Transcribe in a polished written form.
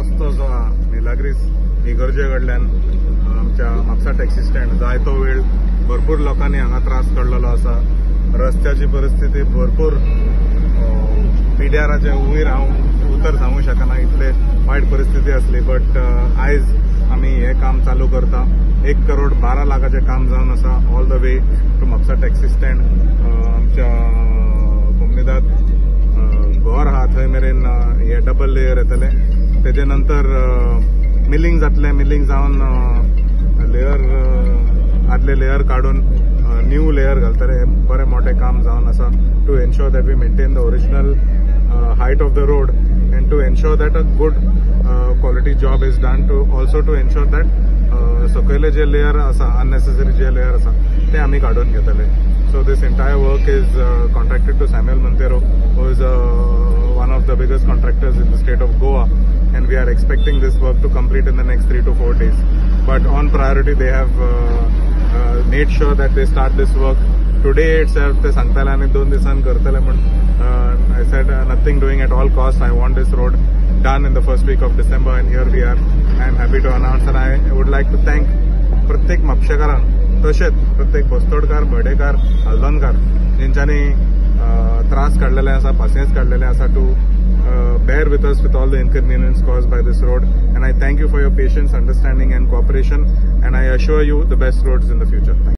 रस्तो जो हा निलाग्रीस इगर्जे कडल्यान आमच्या म्हापसा टॅक्सी स्टँड जायतो वेळ भरपूर लोकांनी हांगा त्रास काडलेलो आसा। रस्त्याची परिस्थिती भरपूर पिड्याराचे वयर हांव उतर सांगू शकना, इतले वायट परिस्थिती असली। बट आयज आमी हे काम चालू करता। 1 करोड 12 लाखाचे काम जावन आसा all the way to Mapusa taxi stand. आमच्या कोमनीदात घर आहा थंय मेरेन हे डबल लेयर येतले, तेजे नंतर मिलिंग जातले। मिलिंग जावन लेयर आदले लेयर काढून न्यू लेयर घालतले। बरे मोठे काम जावन आसा to ensure that we maintain the original height of the road and to ensure that a good quality job is done, to also to ensure that सकयले जे लेयर आसा unnecessary जे लेयर आसा ते आमी काढून घेतले। So this entire work is contracted to Samuel Montero, who is one of the biggest contractors in the state of Goa, and we are expecting this work to complete in the next 3 to 4 days. But on priority they have made sure that they start this work today itself. ते सांगताले आनी 2 दिसान करतले म्हण। I said nothing doing at all costs. I want this road done in the first week of December, and here we are. I am happy to announce, and I would like to thank प्रत्येक म्हापशेकारांक, तशेंच प्रत्येक बस्तोडकार, बर्डेकार, हल्दोणकार जेंच्यांनी त्रास काडलेले आसा, पासियेंस काडलेले आसा to bear with us with all the inconvenience caused by this road. And I thank you for your patience, understanding and cooperation, and I assure you the best roads in the future. Thank you.